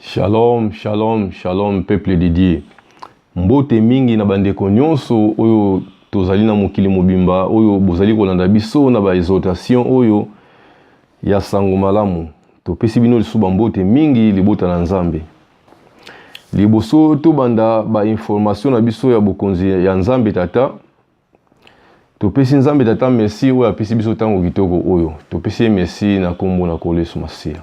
Shalom, shalom, shalom, peuple de Dieu. Mbote mingi na bandeko nyonso oyo tozali na mokili mobimba oyo bozali kolanda biso na ba exhortation oyo ya sango malamu. Topesi bino lisusu mbote mingi libota na Nzambe. Liboso to banda ba information na biso ya bokonzi ya Nzambe tata. Topesi Nzambe tata merci oyo apesi biso tango kitoko oyo. Topesi merci na kombo na koleso masia.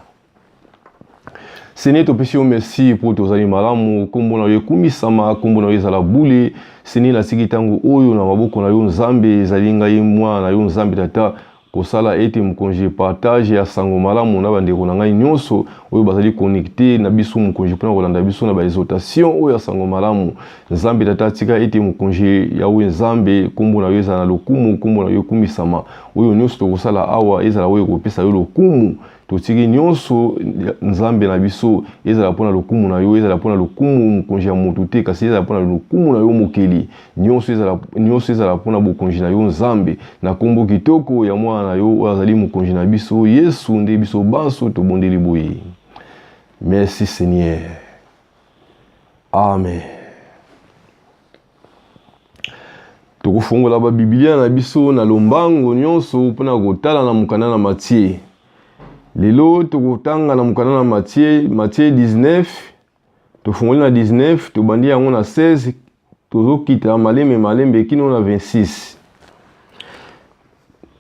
Seigneur, topesi yo merci pour tozali malamu kombo na yo kumisama kombo na yo ezala bule. Seigneur, na siki tango oyo na maboko na yo Nzambe ezali ngai mwa na yo Nzambe tata kosala ete mukonje partage ya sango malamu na bandeko na ngai nyonso oyo bazali connecté na biso mukonje pona kolanda biso na ba exhortation oyo ya sango malamu. Nzambe tata tika ete mukonje ya we Nzambe kombo na yo ezala na lokumu kombo na yo kumisama oyo nyonso tokosala awa ezala oyo kopesa yo lokumu. Totiki nyonso Nzambe na biso ezala pona lokumu na yo ezala pona lokumu mukonje ya mutu te kasi ezala pona lokumu na yo mokeli nyonso ezala pona bokonje na yo Nzambe na kombo kitoko ya mwana na yo azali mukonje na biso Yesu nde biso banso tobondeli boye. Merci Seigneur. Amen. Tokofungola ba Biblia na biso na lombango nyonso pona kotala na mukana na Matthieu. Lelo tokotanga na mukana na Matthieu 19 tofungoli na 19 tobandi yango na 16 tozokita malembe kino na 26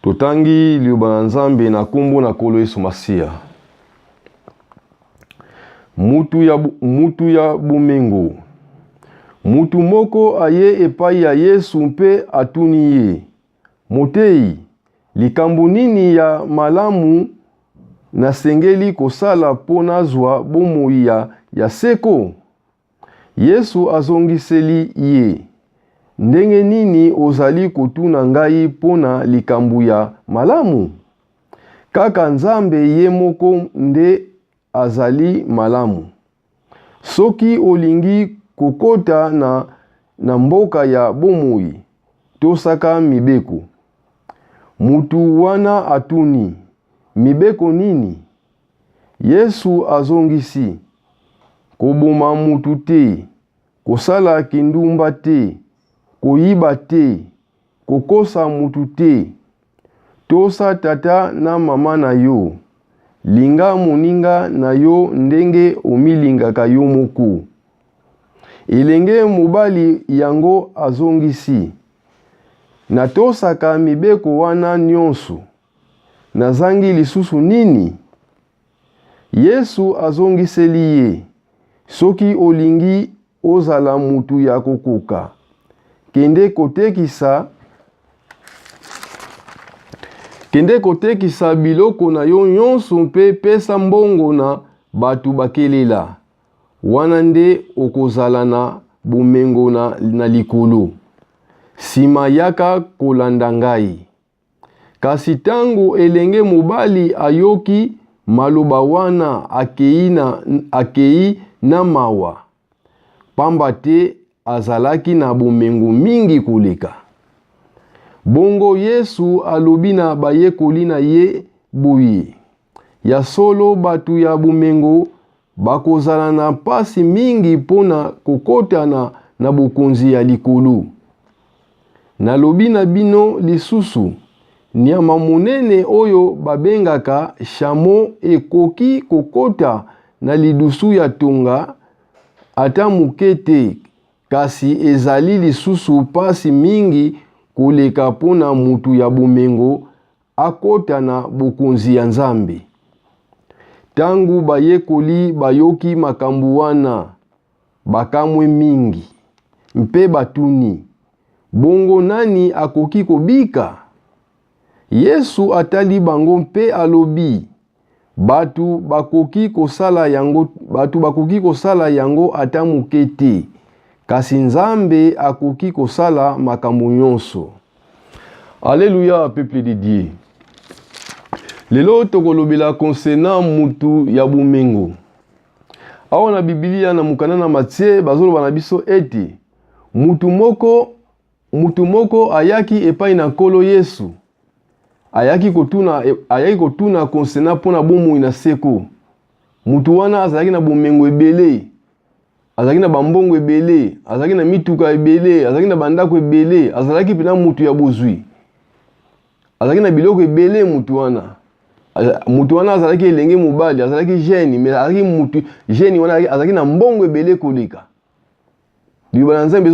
totangi liloba na Nzambe na kombo na kolo Yesu Masia. Mutu ya bumengo mutu moko aye epai ya Yesu mpe atuni ye motei likambo nini ya malamu nasengeli kosala po nazwa bomoi ya seko. Yesu azongiseli ye, ndenge nini ozali kotuna ngai pona likambo ya malamu? Kaka Nzambe ye moko nde azali malamu. Soki olingi kokota na mboka ya bomoi, tosaka mibeko. Mutu wana atuni, mibeko nini? Yesu azongisi, koboma mutu te, kosala kindumba te, koyiba te, kokosa mutu te, tosa tata na mama na yo, linga moninga na yo ndenge omilingaka yo moko. Elenge mobali yango azongisi, natosaka mibeko wana nyonso. Nazangi lisusu nini? Yesu azongiseli ye, soki olingi ozala mutu ya kokoka, kende kotekisa biloko na yo nyonso mpe pesa mbongo na batu bakelela. Wana nde okozala na bumengo na likolo. Sima yaka kolanda ngai. Kasi tango elenge mobali ayoki maloba wana akei na mawa. Pamba te azalaki na bomengo mingi koleka. Bongo Yesu alobi na bayekoli na ye boye. Ya solo batu ya bomengo bakozala na pasi mingi pona kokota na bokonzi ya likolo. Nalobi na bino lisusu. Nyama monene oyo babengaka shamo ekoki kokota na lidusu ya tonga ata mukete kasi ezali lisusu pasi mingi koleka pona mutu ya bomengo akota na bokonzi ya Nzambe. Tangu bayekoli bayoki makambu wana bakamwe mingi mpe batuni, bongo nani akoki kobika? Yesu atali bango mpe alobi, batu bakoki kosala yango ata mukete, kasi Nzambe akoki kosala makambo nyonso. Alléluia, peuple de Dieu. Lelo tokolobela concernant mutu ya bumengo. Awa na Biblia na mukana na Matthieu bazoloba na biso ete mutu moko ayaki epai na nkolo Yesu. Ayaki kotuna concernant pona bomoi na seko. mutu wana azalaki na bomengo ebele, azalaki na bambongo ebele, azalaki na mituka ebele, azalaki na bandako ebele, azalaki pena mutu ya bozwi, azalaki na biloko ebele. Mutu wana azalaki elenge mobali, azalaki jeune, mais azalaki mutu jeune wana azalaki na mbongo ebele koleka. Libala nzambe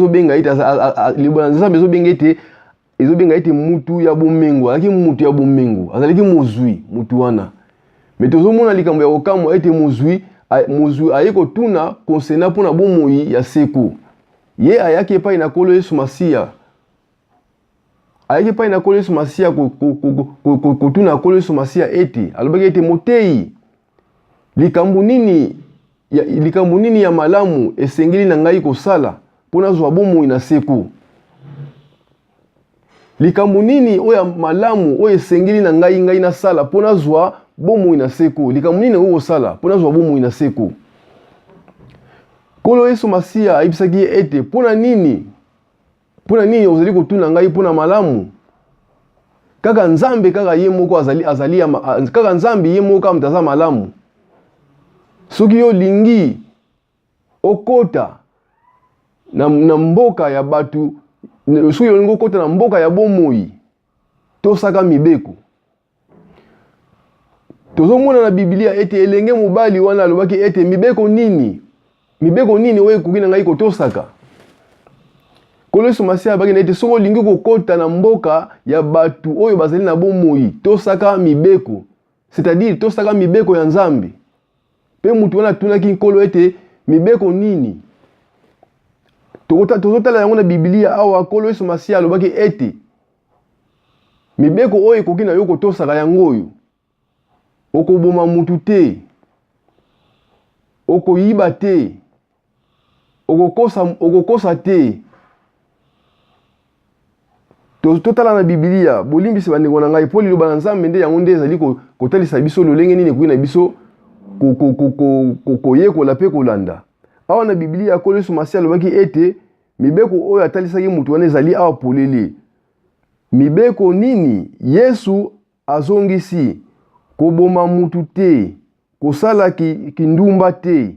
ezobenga ete mutu ya bomengo, azalaki mutu ya bomengo, azalaki mozwi mutu wana. Mais tozomona likambo ya kokamwa ete mozwi aye kotuna konsena mpona bomoi ya seko. Ye ayaki epai na Nkolo Yesu Masiya. Ayaki epai na Nkolo Yesu Masiya kotuna Nkolo Yesu Masiya ete alobaki ete motei, likambo nini ya malamu esengeli na ngai kosala mpona zwa bomoi na seko. Likambo nini oya malamu oyo esengeli na ngai nasala mpona zwa bomoi na seko. Likambo nini okosala mpona zwa bomoi na seko. Nkolo Yesu Masiya ayebisaki ete mpona nini ozali kotuna ngai mpona malamu. Kaka Nzambe kaka ye moko kaka Nzambe ye moko kaka mtaza malamu. Soki yo lingi okota na mboka ya batu, soki yo lingi okota na mboka ya bomoi, tosaka mibeko. Tozomona na Biblia ete elenge mobali wana alobaki ete mibeko nini oyo ekoki na ngai kotosaka. Nkolo Yesu Masiya abaki na ete soki olingi kokota na mboka ya batu oyo bazali na bomoi, tosaka mibeko, c'est-à-dire tosaka mibeko ya Nzambe. Pe mutu wana atunaki Nkolo ete mibeko nini. Tozotala yango na Biblia awa Nkolo Yesu Masiya alobaki ete mibeko oyo ekoki na yo kotosaka yango oyo: okoboma mutu te, okoyiba te, okokosa te. Totala na Biblia, bolimbisi bandeko na ngai, mpo liloba na Nzambe nde yango nde ezali kotalisa biso lolenge nini ekoki na biso koyekola pe kolanda. Awa na Biblia Nkolo Yesu Masiya alobaki ete mibeko oyo atalisaki mutu wana ezali awa polele. Mibeko nini? Yesu azongisi: koboma mutu te, kosala kindumba te,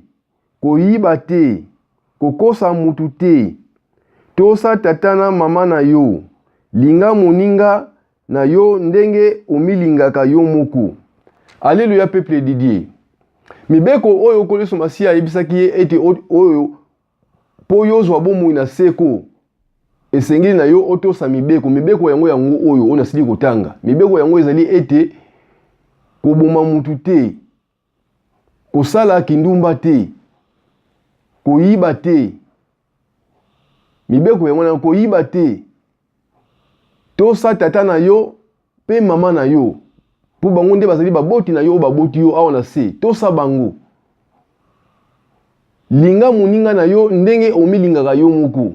koyiba te, kokosa mutu te, tosa tata na mama na yo, linga moninga na yo ndenge omilingaka yo moko. Alléluia peuple de Dieu. Mibeko oyo Nkolo Yesu Masiya ayebisaki ye ete oyo po yo zwa bomoi na seko esengeli na yo otosa mibeko. Mibeko yango oyo nasili kotanga. Mibeko yango ezali ete koboma mutu te, kosala kindumba te, koyiba te. Mibeko yango na koyiba te, tosa tata na yo pe mama na yo, po bango nde bazali baboti na yo baboti yo awa na se, tosa bango. Linga moninga na yo ndenge omilingaka yo moko.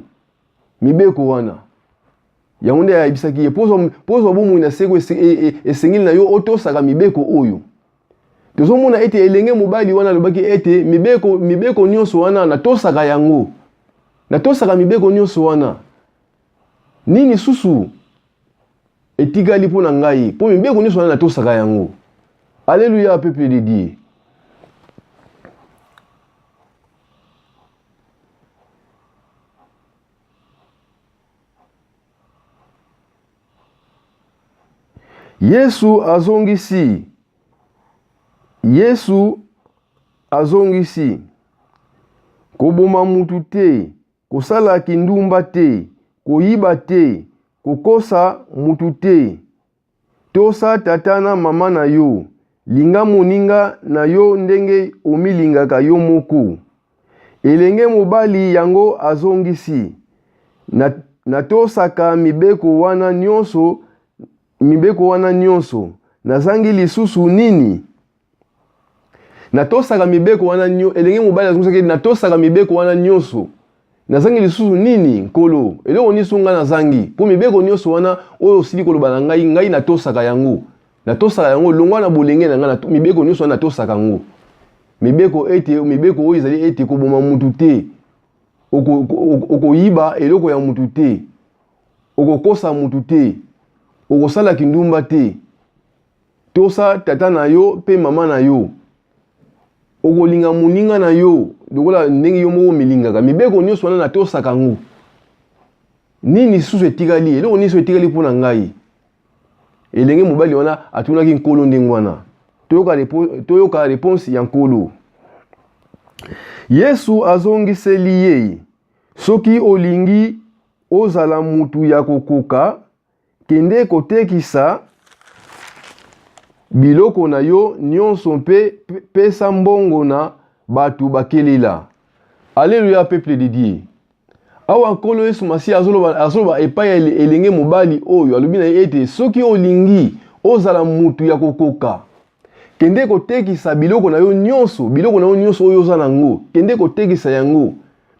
Mibeko wana yango nde ayebisaki ye pozwa bomoi na seko esengeli na yo otosaka mibeko oyo. Tozomona ete elenge mobali wana alobaki ete mibeko nyonso wana natosaka yango. Natosaka mibeko nyonso wana. Nini susu etikali mpo na ngai? Po mibeko nyonso wana natosaka yango. Alléluia peuple de Dieu. Yesu azongisi: koboma mutu te, kosala kindumba te, koyiba te, kokosa mutu te, tosa tata na mama na yo, linga moninga na yo ndenge omilingaka yo moko. Elenge mobali yango azongisi: natosaka mibeko wana nyonso, nazangi lisusu nini? Natosaka mibeko wana nyonso. Elenge mobali azongisaki natosaka mibeko wana nyonso, nazangi lisusu nini? Nkolo, eloko nyonso nga nazangi. Po mibeko nyonso wana oyo osili koloba na ngai natosaka yango. Natosaka yango longwa na bolenge na ngai, mibeko nyonso wana natosaka yango. Mibeko oyo ezali ete koboma mutu te, okoyiba eloko ya mutu te, okokosa mutu te, okosala kindumba te, tosa tata na yo pe mama na yo, okolinga muninga na yo lokola ndenge yo moko milingaka mibeko nyonso wana na tosaka ngo nini susu etikali eloko nini susu etikali mpona ngai elenge mobali wana atunaki nkolo ndenge wana toyoka réponse ya nkolo. Yesu azongiseli ye, soki olingi ozala mutu ya kokoka kende kotekisa biloko na yo nyonso mpe pesa mbongo na batu bakelela. Alléluia peuple de Dieu. Awa nkolo Yesu Masiya azoloba epai ya elenge mobali oyo alobi na ete soki olingi ozala mutu ya kokoka kende kotekisa biloko na yo nyonso oyo oza nango kende kotekisa yango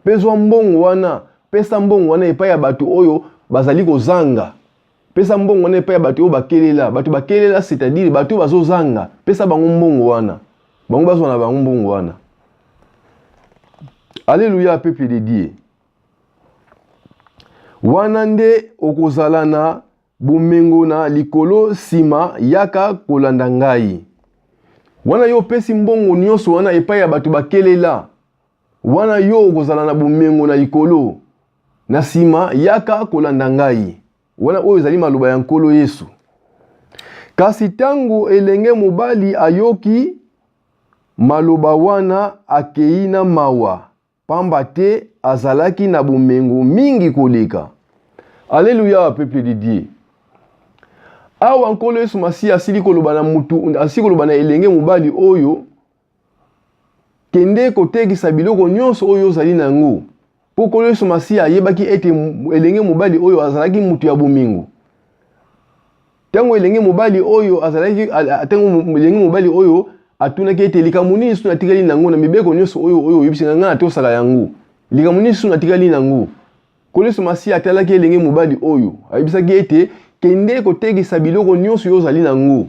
pezwa mbongo wana pesa mbongo wana epai ya batu oyo bazali kozanga pesa mbongo wana epai ya batu oyo bakelela c'est-à-dire batu bazozanga pesa bango mbongo wana bango bazwa na bango mbongo wana. Alléluia peuple de Dieu. Wana nde okozala na bomengo na likolo sima yaka kolanda ngai. Wana yo pesi mbongo nyonso wana epai ya batu bakelela. Wana yo okozala na bomengo na likolo na sima yaka kolanda ngai. Wana oyo ezali maloba ya nkolo Yesu. Kasi tangu elenge mobali ayoki maloba wana akei na mawa pamba te azalaki na bomengo mingi koleka. Alléluia peuple de Dieu. Awa nkolo Yesu Masiya asili koloba na mutu asili koloba na elenge mobali oyo kende kotekisa biloko nyonso oyo ozali nango. Po nkolo Yesu Masiya ayebaki ete elenge mobali oyo azalaki mutu ya bomengo. Tango elenge mobali oyo atunaki ete likambo nini su natikali nango na mibeko nyonso oyo oyebisaka nga na tosaka yango. Likambo nini su natikali nango. Nkolo Yesu Masiya atalaki elenge mobali oyo ayebisaki ete kende kotekisa biloko nyonso oyo ozali nango.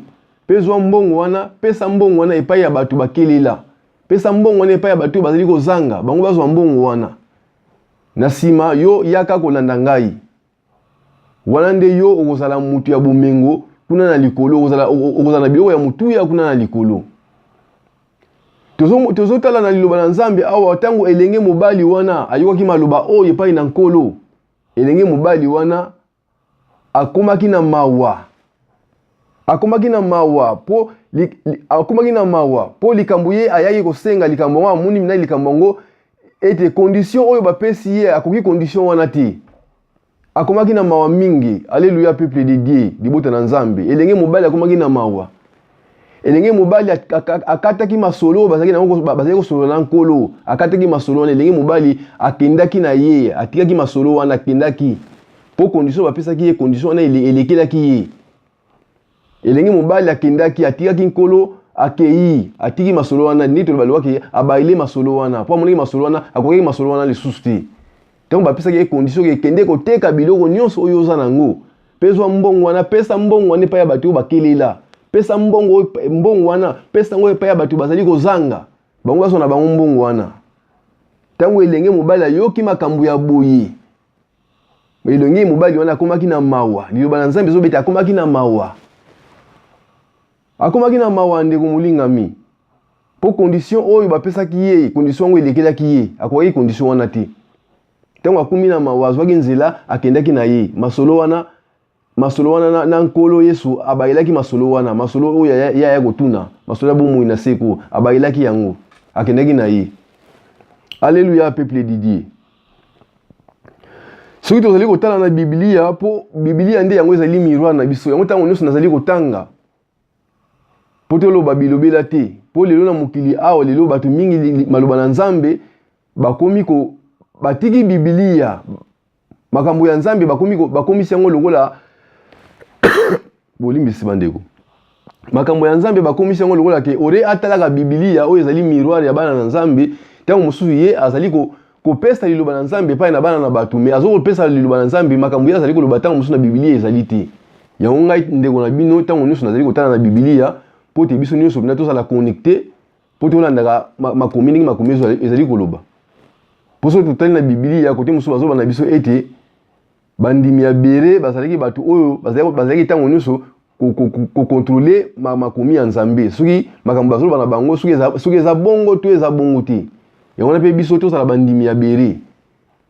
Pezwa mbongo wana, pesa mbongo wana epai ya batu bakelela. Pesa mbongo wana epai ya batu bazali kozanga, bango bazwa mbongo wana. Na sima yo yaka kolanda ngai. Wana nde yo okozala mutu ya bomengo kuna na likolo, okozala na biloko ya mutu ya kuna na likolo. Tozotala na liloba na Nzambe awa tango elenge mobali wana ayokaki maloba oyo epai na nkolo. Elenge mobali wana akomaki na mawa. Akomaki na mawa po likambo ye ayaki kosenga likambo wana muni mina likambo ngo ete condition oyo bapesi ye akoki condition wana te. Akomaki na mawa mingi. Alléluia peuple de Dieu, libota na Nzambe. Elenge mobali akomaki na mawa. Elenge mobali akataki masolo bazali kosolo na nkolo. Akataki masolo wana elenge mobali akendaki na ye, atikaki masolo wana akendaki. Po condition bapesaki ye condition wana elekelaki ye. Elenge mobali akendaki atikaki nkolo akei atiki masolo wana ndito balobaki abaile masolo wana. Po amonaki masolo wana akokaki masolo wana lisusu te. Tango bapesaki ye condition ke kende koteka biloko nyonso oyo oza nango. Pezwa mbongo wana, pesa mbongo wana epai ya batu bakelela. Pesa mbongo wana, pesa ngo epai ya batu bazali kozanga. Bango bazwa na bango mbongo wana. Tango elenge mobali ayoki makambo ya boye. Elenge mobali wana akomaki na mawa. Liloba na Nzambe ezobeta akomaki na mawa. Akomaki na mawa ndeko molingami. Po condition oyo bapesaki ye, condition ngo elekelaki ye. Akoki condition wana te. Tango akomi na mawa azwaki nzela akendaki na ye. Masolo wana na nkolo Yesu abayelaki masolo wana. Masolo oyo ya kotuna. Masolo ya bomoi na seko abayelaki yango. Akendaki na ye. Alléluia peuple de Dieu. Soki tozali kotala na Biblia po Biblia nde yango ezali miroir na biso. Yango tango nyonso nazali kotanga. Po toloba bilobela te. Po lelo na mokili awa lelo bato mingi maloba na Nzambe bakomi ko batiki Biblia. Makambo ya Nzambe bakomisi yango lokola bolimbisi bandeko. Makambo ya Nzambe bakomisi yango lokola ke ore atalaka Biblia oyo ezali miroir ya bana na Nzambe. Tango mosusu ye azali kopesa liloba na Nzambe pa na bana na bato me azo kopesa liloba na Nzambe makambo ya azali koloba tango mosusu na Biblia ezali te. Yango ngai ndeko na bino tango nyonso nazali kotala na Biblia po te biso nyonso bina tozala connecté po tolandaka makomi ndenge makomi ezali koloba. Po so totali na Biblia kote mosusu bazoba na biso ete bandimi ya bere bazalaki bato oyo bazalaki tango nyonso ko contrôler makomi ya Nzambe. Soki makambo bazoloba na bango soki eza bongo to eza bongo te. Yango na pe biso to sala bandimi ya bere.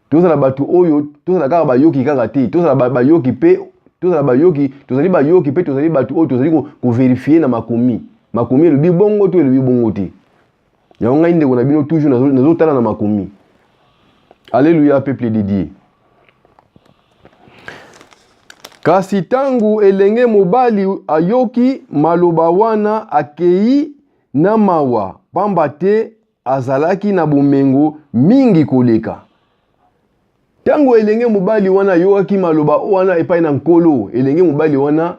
To sala batu oyo to sala kaka bayoki kaka te. To sala bayoki pe to sala bayoki tozali bayoki pe tozali batu oyo tozali ko vérifier na makomi. Makomi elobi bongo to elobi bongo te. Yango ngai ndeko na bino toujours nazotala na makomi. Alléluia peuple de Dieu. Kasi tangu elenge mobali ayoki maloba wana akei na mawa pamba te azalaki na bomengo mingi koleka. Tangu elenge mobali wana ayoki maloba wana epai na nkolo, elenge mobali wana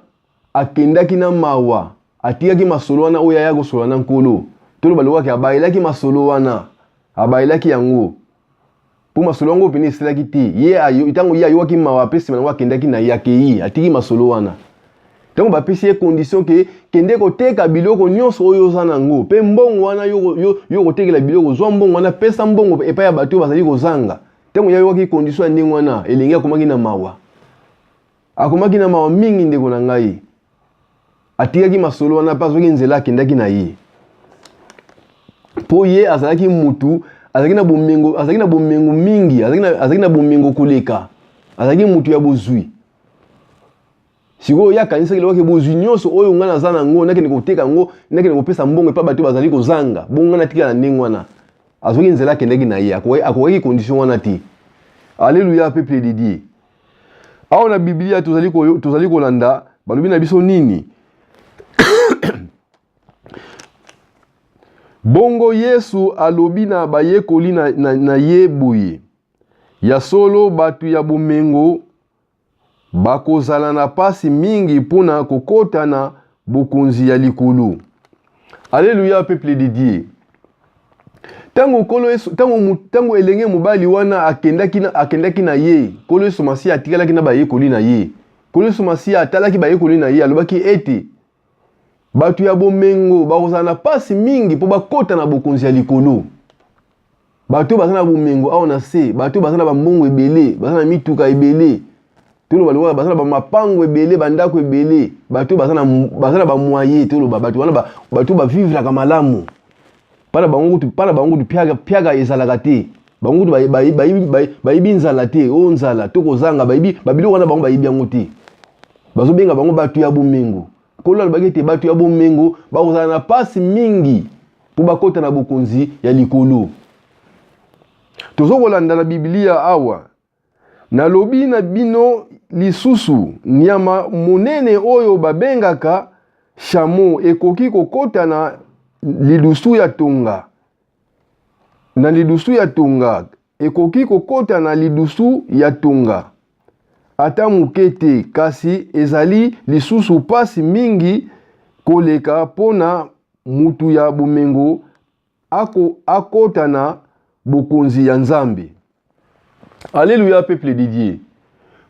akendaki na mawa, atiaki masolo wana oyo aya kosola na nkolo. Tolo balobaki abayelaki masolo wana, abayelaki yango. Po masolo yango pene esilaki te. Tango ye ayoki mawa apesi nango akendaki na yakei, atiki masolo wana. Tango bapesi ye condition ke kende koteka biloko nyonso oyo oza nango. Pe mbongo wana yo kotekela biloko zwa mbongo wana pesa mbongo epai ya bato bazali kozanga. Tango ye ayoki condition ya ndenge wana, elenge akomaki na mawa. Akomaki na mawa mingi ndeko na ngai. Atikaki masolo wana pa azwaki nzela akendaki na ye. Po ye azalaki mutu azalaki na bomengo mingi, azalaki na bomengo koleka. Azalaki mutu ya bozwi. Siko ya kanisa kiloko bozwi nyonso oyo ngana aza nango nakende koteka ngo, nakende kopesa mbongo epa bato bazali kozanga. Bongo ngana tika na ndenge wana. Azwaki nzela akendaki na ye, akoki condition wana te. Alléluia peuple de Dieu. Awa na Biblia tozali kolanda balobi na biso nini? Bongo Yesu alobi na bayekoli na ye boye. Ya solo batu ya bomengo bakozala na pasi mingi pona kokota na bokonzi ya likolo. Alléluia peuple de Dieu. Tango elenge mobali wana akendaki na ye, kolo Yesu Masiya atikalaki na bayekoli na ye. Kolo Yesu Masiya atalaki bayekoli na ye, alobaki ete batu ya bomengo bakozala na pasi mingi po bakota na bokonzi ya likolo. Batu baza na bomengo awa na se, batu baza na bambongo ebele, baza na mituka ebele. Tolo baloba baza na bamapango ebele, bandako ebele, batu baza na bamoye, tolo batu wana batu ba vivre ka malamu. Pana bango tu piaga ezalaka te. Bango tu bayibi nzala te, o nzala to kozanga babilo wana bango bayibi yango te. Bazo benga bango batu ya bomengo. Kolo alobaki te batu ya bomengo bakozala na pasi mingi po bakota na bokonzi ya likolo. Tozokolanda na Biblia awa. Nalobi na bino lisusu nyama monene oyo babengaka shamo ekoki kokota na lidusu ya tonga. Na lidusu ya tonga ekoki kokota na lidusu ya tonga. Ata mukete kasi ezali lisusu pasi mingi koleka pona mutu ya bomengo akota na bokonzi ya Nzambe. Alléluia peuple de Dieu.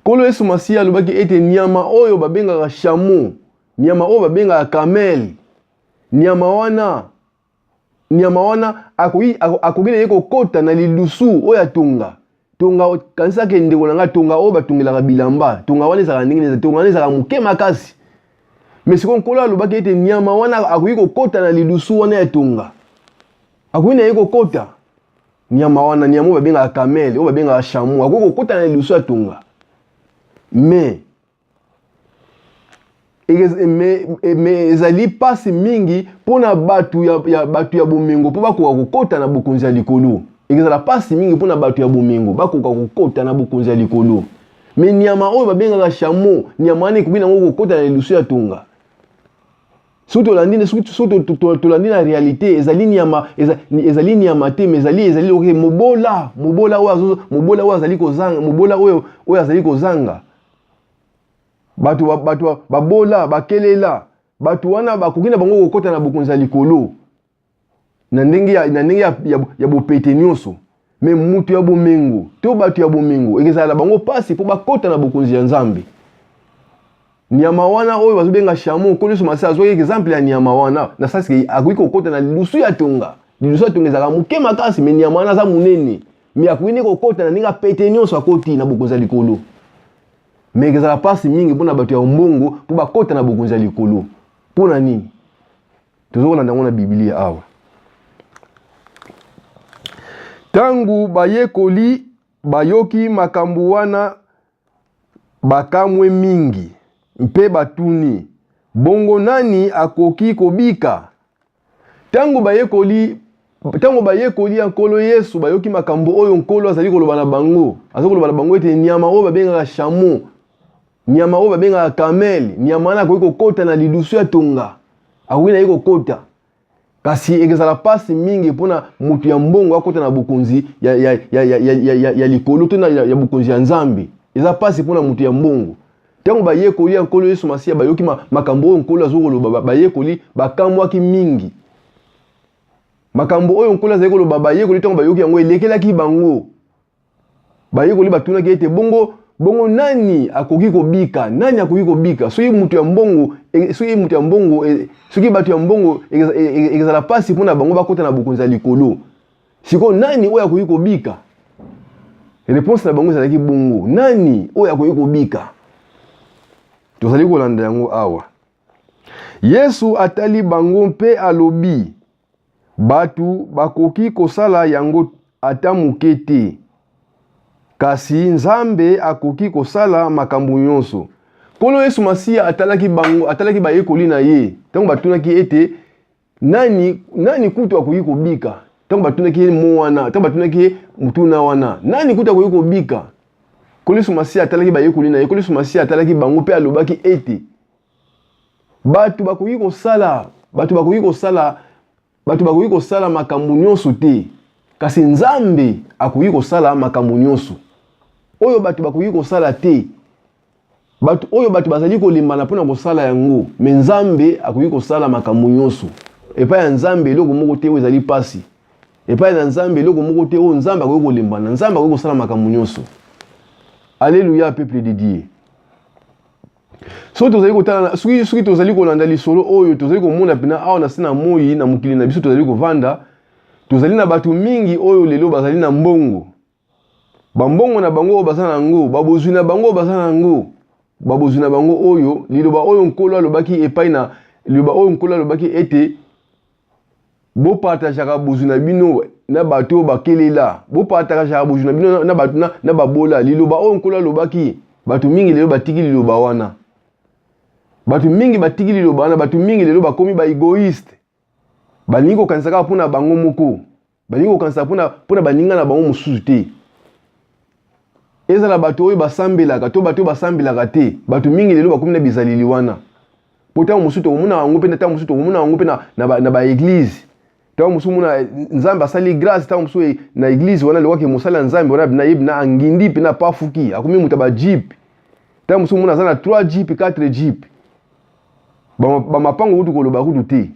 Kolo Yesu Masiya alobaki ete nyama oyo babengaka shamo, nyama oyo babengaka kamel, nyama wana akoki na ye kokota na lidusu oyo atonga. Tonga kanisa ke ndeko na nga tonga oyo batongelaka bilamba. Tonga wana ezalaka ndenge tonga wana ezalaka moke makasi. Mais siko nkolo alobaki ete nyama wana akoki kokota na lidusu wana ya tonga. Akoki na ye kokota nyama wana, nyama oyo babengaka kamel, oyo babengaka chameau, akoki kokota na lidusu ya tonga. Mais ezali pasi mingi pona batu ya bomengo po bakoka kokota na bokonzi ya likolo. Ezala pasi mingi pona batu ya bomengo bakoka kokota na bokonzi ya likolo. Mais nyama oyo babengaka chameau, nyama wana ekoki nango kokota na lidusu ya tonga. Soto tolandi na réalité ezali nyama te, mais ezali ok mobola oyo azali kozanga, mobola oyo azali kozanga. Batu babola bakelela, batu wana bakoki na bango kokota na bokonzi ya likolo. Na ndenge ya bopete nyonso. Mais mutu ya bomengo, to batu ya bomengo ekezala bango pasi po bakota na bokonzi ya Nzambe. Nyama wana oyo bazobenga chameau, Kolo Yesu Masiya azwaki exemple ya nyama wana na sasi akoki kokota na lidusu ya tonga. Lidusu ya tonga ezalaka moke makasi, mais nyama wana aza munene. Mais akoki kokota na ndenge pete nyonso akoti na bokonzi ya likolo. mais ezala pasi mingi mpona bato ya mbongo mpo bakota na bokonzi ya likolo. Mpona nini? Tozolanda yango na Biblia awa. Tangu bayekoli bayoki makambo wana bakamwe mingi mpe batuni, bongo nani akoki kobika? Tango bayekoli ya nkolo Yesu bayoki makambo oyo nkolo azali koloba na bango. Azali koloba na bango ete nyama oyo babengaka chameau, nyama oyo babengaka camel, nyama wana akoki kokota na lidusu ya tonga. Akoki na ye kokota. Kasi ezala pasi mingi mpona mutu ya mbongo akota na bokonzi ya likolo to na ya bokonzi ya Nzambe. Eza pasi mpona mutu ya mbongo. Tango bayekoli ya nkolo Yesu Masiya bayoki makambo oyo nkolo azali koloba bayekoli bakamwaki mingi. Makambo oyo nkolo azali koloba bayekoli tango bayoki yango elekelaki bango. Bayekoli batunaki ete bongo nani akoki kobika? Nani akoki kobika? Soki mutu ya mbongo, soki bato ya mbongo ezala pasi mpona bango bakota na bokonzi ya likolo. Siko nani oyo akoki kobika? Réponse na bango ezalaki bongo. Nani oyo akoki kobika? Tozali kolanda yango awa. Yesu atali bango mpe alobi, batu bakoki kosala yango ata moke te, kasi Nzambe akoki kosala makambo nyonso. Nkolo Yesu Masiya atalaki bayekoli na ye. Tango batunaki ete nani kutu akoki kobika? Tango batunaki mo wana, tango batunaki mutuna wana, nani kutu akoki kobika? Nkolo Yesu Masiya atalaki bayekoli na ye. Nkolo Yesu Masiya atalaki bango mpe alobaki ete batu bakoki kosala makambo nyonso te, kasi Nzambe akoki kosala makambo nyonso. Oyo batu bakoki kosala te, oyo batu bazali kolembana mpona kosala yango, me Nzambe akoki kosala makambo nyonso. Epai ya Nzambe eloko moko te oyo ezali pasi. Epai na Nzambe eloko moko te oyo Nzambe akoki kolembana. Nzambe akoki kosala makambo nyonso. Alléluia, peuple de Dieu. Soki tozali kolanda lisolo oyo tozali komona pena awa na sena moi na mokili na biso tozali kovanda, tozali na batu mingi oyo lelo bazali na mbongo. Bambongo na bango bazana nango, babozwi na bango bazana nango. Babozwi na bango oyo liloba oyo nkolo alobaki epai na liloba oyo nkolo alobaki ete bo partageaka bozwi na bino na bato bakelela, bo partageaka bozwi na bino na bato na babola. Liloba oyo nkolo alobaki, batu mingi lelo batiki liloba wana. Batu mingi batiki liloba wana, batu mingi lelo bakomi ba egoiste. Balingi kokanisa kaka mpona bango moko. Balingi kokanisa mpona baninga na bango mosusu te. Ezala bato oyo basambelaka to bato basambelaka te. Batu mingi lelo bakomi na bizalili wana. Pota mosusu tokomona bango mpe ta mosusu tokomona bango mpe na ba église. Ta mosusu mona Nzambe asali grâce ta mosusu na église wana lewaki mosala Nzambe wana na yebi na angindi pe na pafuki. Akomi muta ba jeep. Ta mosusu mona zana 3 jeep 4 jeep. Ba mapango kutu koloba kutu te.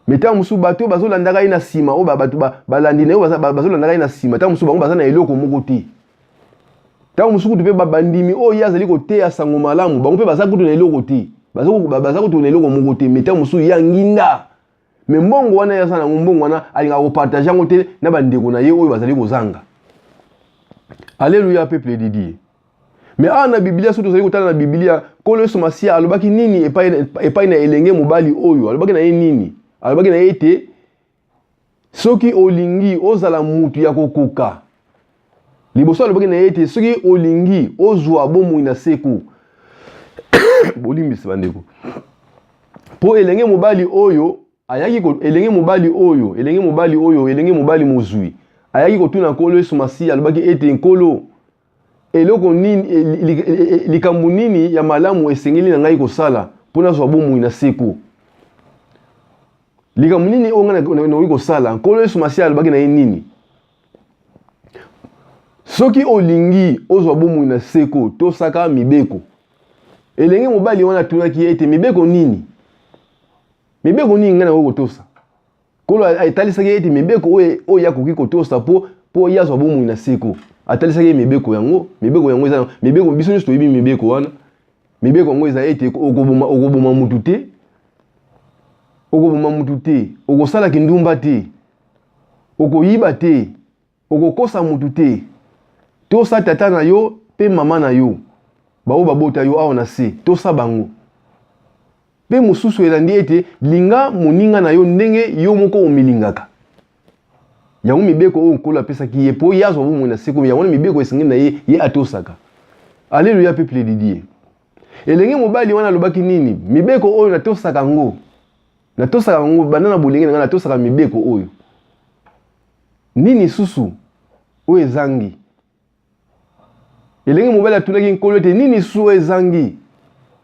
Meta musu bato bazolandaka ina sima o bato balandi na yo bazolandaka ina sima. Ta musu bango bazana eloko moko te. Ta musu kutu pe babandimi o yazali koteya sango malamu bango pe baza kutu na eloko te. Baza kutu na eloko moko te. Meta musu ya nginda. Me mbongo wana ya sana mbongo wana alinga ko partager ngo te na bandeko na ye oyo bazali kozanga. Alléluia, peuple de Dieu. Mais na Biblia surtout tozali kotala na Biblia Nkolo Yesu Masiya alobaki nini epai na elenge mobali oyo? Alobaki na ye nini? Alobaki na ye ete soki olingi ozala mutu ya kokoka. Liboso alobaki na ye ete soki olingi ozwa bomoi na seku. Bolimbisi bandeko. Po elenge mobali oyo ayaki ko elenge mobali mozwi. Ayaki kotuna Nkolo Yesu Masiya alobaki ete Nkolo eloko nini likambo nini ya malamu esengeli na ngai kosala mpona zwa bomoi na seko. Likambo nini oyo ngai nakoki kosala? Nkolo Yesu Masiya alobaki na ye nini? Soki olingi ozwa bomoi na seko tosaka mibeko. Elenge mobali wana tunaki ete mibeko nini? Mibeko nini ngai nakoki kotosa? Nkolo etalisaki ete mibeko oyo yakoki kotosa po yazwa bomoi na seko. Atalisaki mibeko yango eza mibeko biso nyonso toyebi mibeko wana. Mibeko yango eza ete okoboma mutu te. Okoboma mutu te, okosala kindumba te. Okoyiba te, okokosa mutu te. Tosa tata na yo pe mama na yo. bao babota yo awa na se tosa bango pe mususu elandi ete linga moninga na yo ndenge yo moko omilingaka yango mibeko oyo nkolo apesaki ye po yazwa bomoi na se komi yango mibeko esengi na ye atosaka. Alleluya peuple de Dieu. Elenge mobali wana alobaki nini? Mibeko oyo natosaka ngo. Natosaka ngo bana na bolenge na natosaka mibeko oyo. Nini susu oyo ezangi? Elenge mobali atunaki nkolo te nini susu ezangi?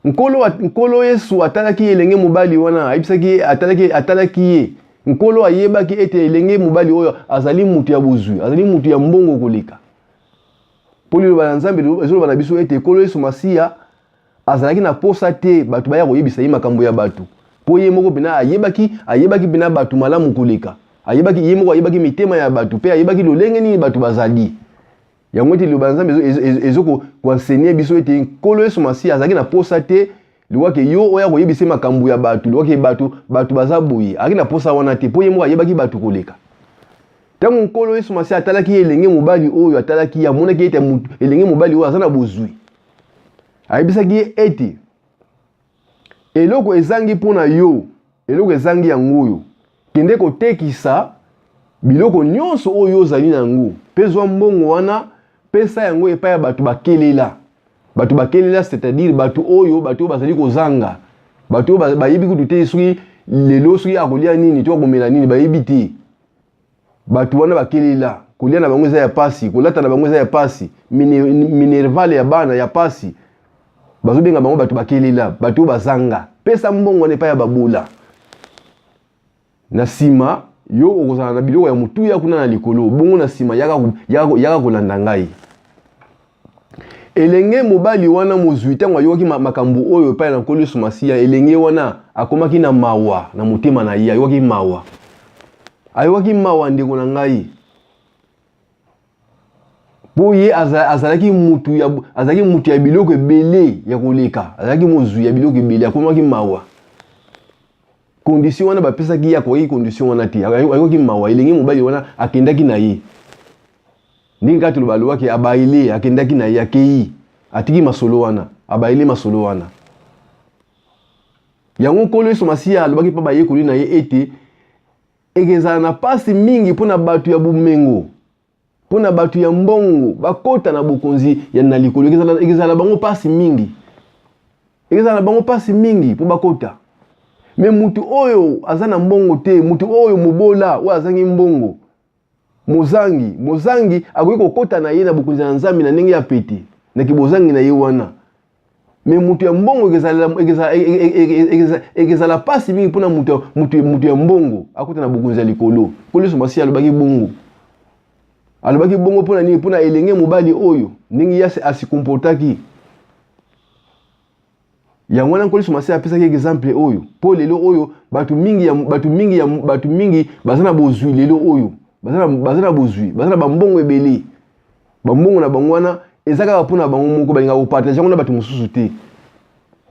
Nkolo Yesu atalaki elenge mobali wana ayebisaki atalaki ye. Nkolo ayebaki ete elenge mobali oyo azali mutu ya bozwi, azali mutu ya mbongo koleka. Poli lo bana Nzambe ezo bana biso ete nkolo Yesu Masiya azalaki na posa te batu baya koyebisa ye makambo ya batu. Po ye moko bina ayebaki bina batu malamu koleka. Ye moko ayebaki mitema ya batu pe ayebaki lolenge nini batu bazali. Yango ete lo bana Nzambe ezo ko enseigner biso ete nkolo Yesu Masiya azalaki na posa te liwake yo oya koyebisa makambo ya batu liwake batu bazaboyi aki na posa wana te po ye moko ayebaki batu koleka. Tango nkolo Yesu Masiya atalaki elenge mobali oyo atalaki ya monaki ete elenge mobali oyo azana bozwi. Ayebisaki ete eloko ezangi pona yo, eloko ezangi yango yo. Kende kotekisa biloko nyonso oyo ozali nango. Pezwa mbongo wana pesa yango epai ya batu bakelela. Batu bakelela c'est-à-dire batu oyo bazali kozanga. Batu bayebi kutu te soki lelo soki akolia nini to akomela nini bayebi te. Batu wana bakelela kolia na bango eza ya pasi, kolata na bango eza ya pasi, minervale ya bana ya pasi. Bazobenga bango batu bakelela, batu bazanga. Pesa mbongo wana epai ya babola. Na sima yo okozala na biloko ya mutu ya kuna na likolo, bongo na sima yaka kolanda ngai. Elenge mobali wana mozwi ntango ayoki makambo oyo epai na nkolo Yesu Masiya, elenge wana akomaki na mawa na motema na ye, ayoki mawa. Ayoki mawa ndeko na ngai. Po ye azalaki mutu ya biloko ebele ya koleka, azalaki mozwi ya biloko ebele, akomaki mawa. Condition wana bapesaki ya koyi condition wana te, ayoki mawa, elenge mobali wana akendaki na ye. Ndenge kati lo balobaki abaile akendaki na ye akei, atiki masolo wana, abaile masolo wana. Yango nkolo Yesu Masiya alobaki pa bayekoli na ye ete ekezala na pasi mingi pona batu ya bumengo, pona batu ya mbongo bakota na bokonzi ya na likolo, ekezala bango pasi mingi. Ekezala bango pasi mingi po bakota. Me mutu oyo azana mbongo te, mutu oyo mobola oyo azangi mbongo, mozangi akoki kokota na ye na bokonzi na Nzambe na ndenge ya pete na kibozangi na ye wana. Me mutu ya mbongo ekezala pasi mingi pona mutu ya mbongo akota na bokonzi ya likolo. Nkolo Yesu Masiya alobaki bongo. Alobaki bongo pona nini? Pona elenge mobali oyo ndenge ya asikomportaki. Yango wana nkolo Yesu Masiya apesaki exemple oyo. Po lelo oyo batu mingi bazana bozwi lelo oyo. Bazana bozwi, bazana bambongo ebele. Bambongo na bango wana ezaka pona bango moko balinga kopartager ngo na batu mosusu te.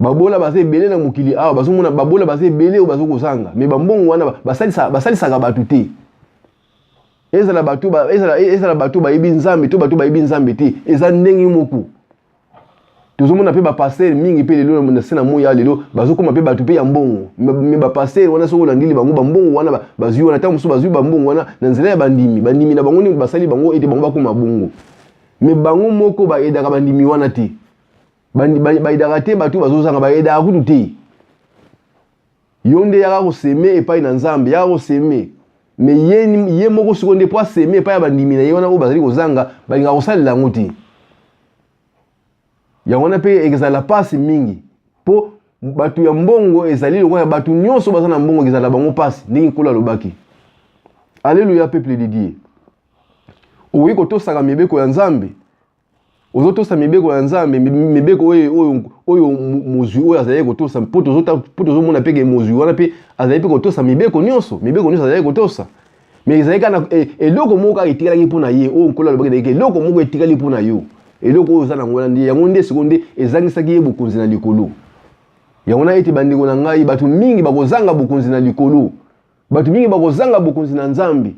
Babola baza ebele na mokili awa bazomona babola baza ebele o bazokozanga. Me bambongo wana basalisaka batu te. Ezala batu bayebi Nzambe to batu bayebi Nzambe te. Eza ndenge moko. Tozomona pe ba pasteur mingi pe lelo na sena moya lelo bazokoma pe batu pe ya mbongo. Me ba pasteur wana soko landili bango bambongo wana bazui wana tango so bazui bambongo wana na nzela ya bandimi na bango ni basali bango ete bango bakoma bongo. Me bango moko ba edaka bandimi wana te. Ba edaka te batu bazozanga ba edaka kutu te. Yonde yaka ko seme epai na Nzambe, yaka ko seme. Me ye moko sekonde po seme epai ya bandimi na ye wana o bazali kozanga balinga kosalela ngo te. Yango na pe ekezala pasi mingi po batu ya mbongo ezali lokola batu nyonso bazana mbongo ekezala bango pasi ndenge nkolo alobaki. Alleluya peuple de Dieu. Oyi kotosaka mibeko ya Nzambe. Ozotosa mibeko ya Nzambe, mibeko oyo mozwi oyo azali kotosa po tozomona peke mozwi wana pe azali pe kotosa mibeko nyonso azali kotosa. Mais ezali kana eloko moko etikali mpona ye oyo nkolo alobaki na ye eloko moko etikali mpona yo. Eloko oyo za na ngwana ndi yango nde sekonde ezangisaki ye bokonzi na likolo. Yango na ete bandeko na ngai batu mingi bakozanga bokonzi na likolo. Batu mingi bakozanga bokonzi na Nzambe.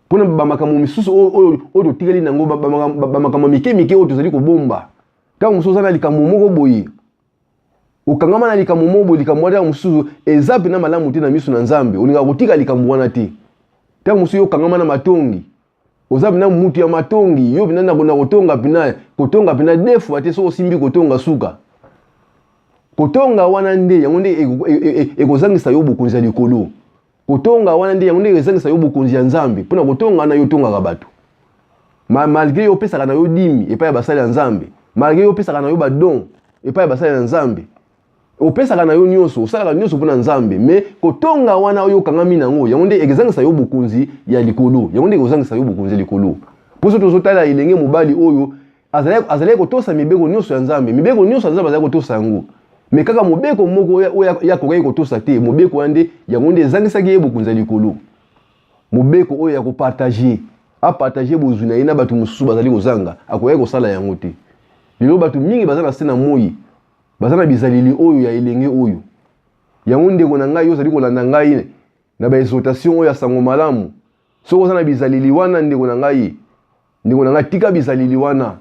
Pona ba makambo misusu oyo totikali nango ba makambo mike oyo tozali kobomba. Tant mususu na likambo moko boye okangama na likambo moko boye likambo wana mususu eza pe na malamu te na miso na Nzambe olinga kotika likambo wana te. Tant mususu yo kangama na matongi oza bina mutu ya matongi yo bina na kotonga pina defu ate so osimbi kotonga suka kotonga wana nde yango nde ekozangisa yo bokonzi ya likolo. Kotonga wana nde yango nde ekozangisa yo bokonzi ya Nzambe mpona kotonga na yo tongaka bato malgré yo pesaka na yo dimi epai ya basali ya Nzambe malgré yo pesaka na yo badon epai ya basali ya Nzambe opesaka na yo nyonso osalaka nyonso mpona Nzambe mais kotonga wana oyo kangami nango yango nde ekozangisa yo bokonzi ya likolo yango nde ekozangisa yo bokonzi ya likolo. Poso tozotala elenge mobali oyo azali kotosa mibeko nyonso ya Nzambe mibeko nyonso ya Nzambe azali kotosa yango mais kaka mobeko moko oyo yakokai kotosa te mobeko wande yango nde ezangisaki ye bokonzi ya likolo. Mobeko oyo ya kopartager apartager bozwi na ye na bato mosusu bazali kozanga akokai kosala yango te. Lelo bato mingi baza na se na moi baza na bizaleli oyo ya elenge oyo yango ndeko na ngai yo ozali kolanda ngai na ba exhortation oyo ya sango malamu soko oza na bizaleli wana ndeko na ngai tika bizaleli wana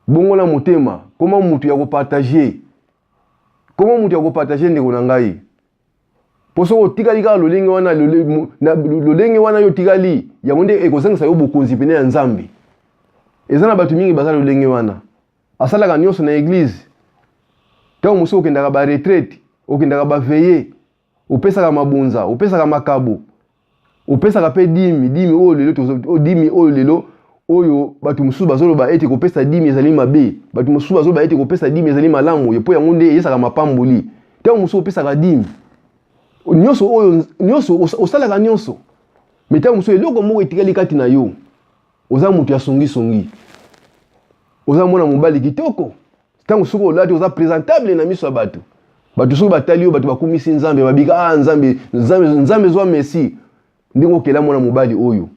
bongo na motema koma mutu ya kopartager ndeko na ngai poso otikali kaka lolenge wana yo tikali yango nde ekozangisa yo bokonzi pene ya Nzambe. Eza na bato mingi baza lolenge wana asalaka nyonso na eglise tango mosusu okendaka ba retraite okendaka ba veillé opesaka mabunza opesaka makabo opesaka pe dimi oyo lelo oyo bato mosusu bazoloba ete kopesa dimi ezali mabe bato mosusu bazoloba ete kopesa dimi ezali malamu epo yango nde eyesaka mapamboli tango mosusu opesaka dimi nyonso oyo nyonso osalaka nyonso mais tango mosusu eloko moko etikali kati na yo oza mutu ya songi oza mwana mobali kitoko tango suko olati oza présentable na miso ya bato suko batali yo bato bakumisi Nzambe babika Nzambe zwa merci ndingo okela mwana mobali oyo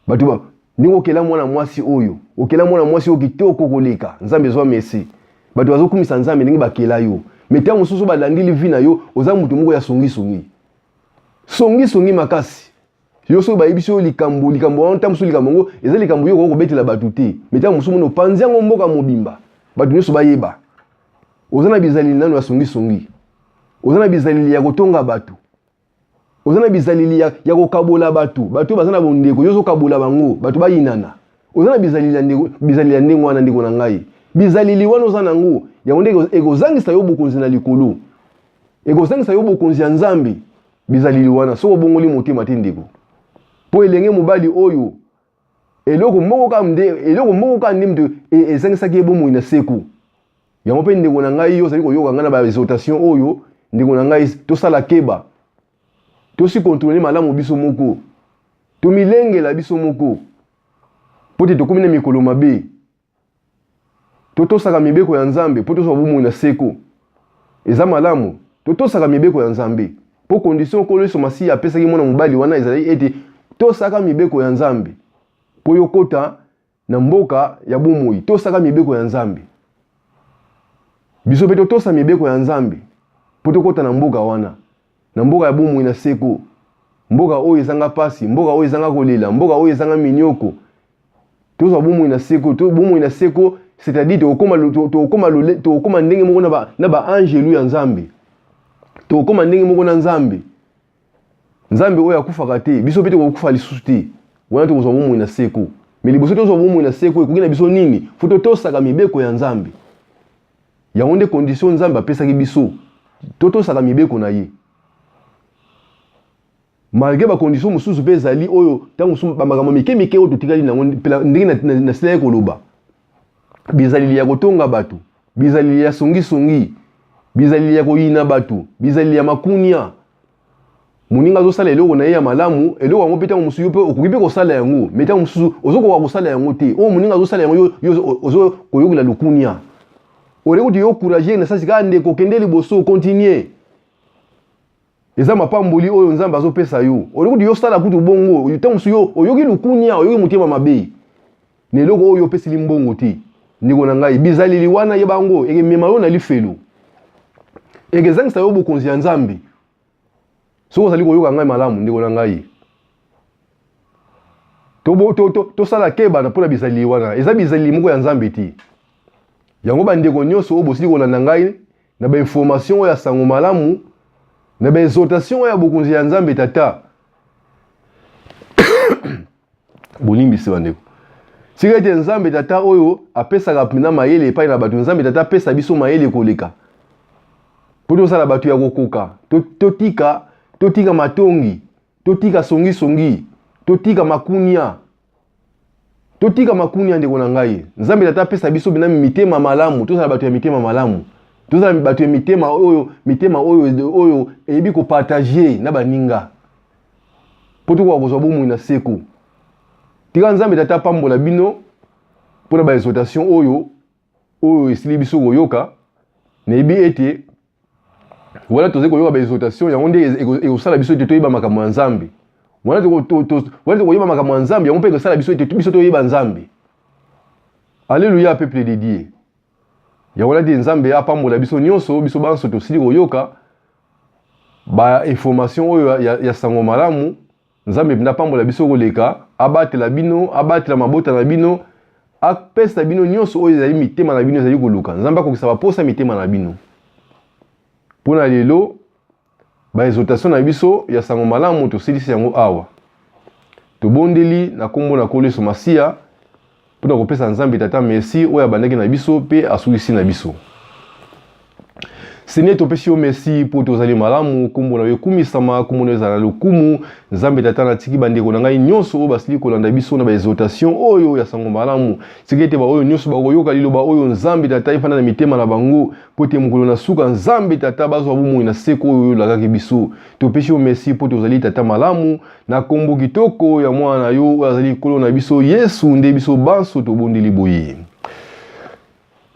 bato ndingo okela mwana mwasi oyo okela mwana mwasi oyo kitoko koleka Nzambe zwa merci bato bazokumisa Nzambe ndenge bakela yo mais tango mosusu balandili vi na yo oza mutu moko ya songi makasi yo so bayebisi yo likambo wana tango mosusu likambo ngo eza likambo yo kokobetela bato te mais tango mosusu mono panzi yango mboka mobimba bato nyonso bayeba oza na bizaleli nano ya songi oza na bizaleli ya kotonga bato oza na bizaleli ya kokabola bato baza na bondeko yo zokabola bango bato bayinana oza na bizaleli ya ndenge wana ndeko na ngai bizaleli wana oza nango yango nde ekozangisa yo bokonzi na likolo ekozangisa yo bokonzi ya Nzambe bizaleli wana soko bongoli motema te ndeko po elenge mobali oyo eloko moko ka nde mtu ezangisaki ye bomoi na seku yango mpe ndeko na ngai yo ozali koyoka ngai na ba exhortation oyo ndeko na ngai tosala keba tosi kontrole malamu biso moko tomilengela biso moko po te tokomi na mikolo mabe totosaka mibeko ya Nzambe po tozwa bomoi na seku eza malamu totosaka mibeko ya Nzambe po condition kolo so masi apesaki mwana mobali wana ezali ete tosaka mibeko ya Nzambe po yokota na mboka ya bomoi tosaka mibeko ya Nzambe biso pe totosa mibeko ya Nzambe po tokota na mboka wana na mboka ya bomoi na seko mboka oyo ezanga pasi mboka oyo ezanga kolela mboka oyo ezanga minyoko tozwa bomoi na seko c'est-à-dire tokoma ndenge moko na ba angelu ya Nzambe tokoma ndenge moko na Nzambe oyo akufaka te biso pe tokokufa lisusu te wana tokozwa bomoi na seko mais liboso tozwa bomoi na seko ekoki na biso nini fo totosaka mibeko ya Nzambe yango nde condition Nzambe apesaki biso totosaka mibeko na ye malgré ba condition mosusu mpe ezali oyo tango mosusu bamakambo mike oyo totikali nango ndenge nasilaki koloba bizaleli ya kotonga bato bizaleli ya songi bizaleli ya koyina bato bizaleli ya makunia moninga azosala eloko na ye ya malamu eloko yango mpe tango mosusu yo mpe okoki mpe kosala yango mais tango mosusu ozokoka kosala yango te oyo moninga azosala yango yo ozokoyokela lukunia oleki kuti yo courage na sasi kaka ndeko okende liboso continue eza mapamboli oyo Nzambe azopesa yo oleki kuti yo sala kutu bongo tango mosusu yo oyoki lukunia oyoki motema mabe na eloko oyo opesili mbongo te ndeko na ngai bizaleli wana ye bango ekemema yo na lifelo ekezangisa yo bokonzi ya Nzambe soko ozali koyoka ngai malamu ndeko na ngai tosala keba na mpona bizaleli wana eza bizaleli moko ya Nzambe te yango bandeko nyonso oyo bosili kolanda ngai na ba information oyo ya sango malamu na ba exhortation oyo ya bokonzi ya Nzambe tata bolimbisi bandeko sika ete Nzambe tata oyo apesaka mpena mayele epai na bato Nzambe tata apesa biso mayele koleka po tosala bato ya kokoka totika matongi totika songi totika makunia ndeko na ngai Nzambe tata apesa biso bina mitema malamu tosala bato ya mitema malamu tosala bato ya mitema oyo eyebi ko partager na baninga po tokoka kozwa bomoi na seko tika Nzambe tata pambola bino pona ba exhortation oyo esili biso koyoka neyebi ete wala toze koyoka ba exhortation yango nde ekosala biso ete toyeba makambo ya Nzambe wala tokoyeba makambo ya Nzambe yango mpe ekosala biso ete biso toyeba Nzambe. Alléluia peuple de Dieu. Yango ate Nzambe apambola biso nyonso biso banso tosili koyoka ba information oyo ya sango malamu Nzambe mpena pambola biso koleka abatela bino abatela mabota na bino apesa bino nyonso oyo ezali mitema na bino ezali koluka Nzambe akokisa baposa mitema na bino pona lelo ba exhortation na biso ya sango malamu tosilisi yango awa tobondeli na kombo na Yesu Masia pona kopesa Nzambe tata merci oyo abandaki na biso pe asulisi na biso. Seigneur topesi yo merci pour tozali malamu kombo na yo kumisama kombo na ezala lokumu Nzambe tata na tiki bandeko na ngai nyonso oyo basili kolanda biso na ba exhortation oyo ya sango malamu sikete ba oyo nyonso bakoyoka liloba oyo Nzambe tata ifanda na mitema na bango po te mokolo na suka Nzambe tata bazwa bomoi na seko oyo lakaki biso topesi yo merci pour tozali tata malamu na kombo kitoko ya mwana na yo azali kolo na biso Yesu nde biso banso tobondeli boye.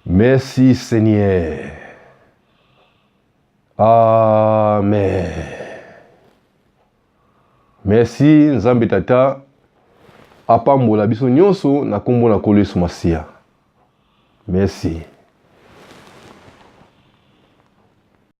Merci Seigneur. Amen. Merci Nzambe tata apambola biso nyonso na kombo na Yesu Masia. Merci.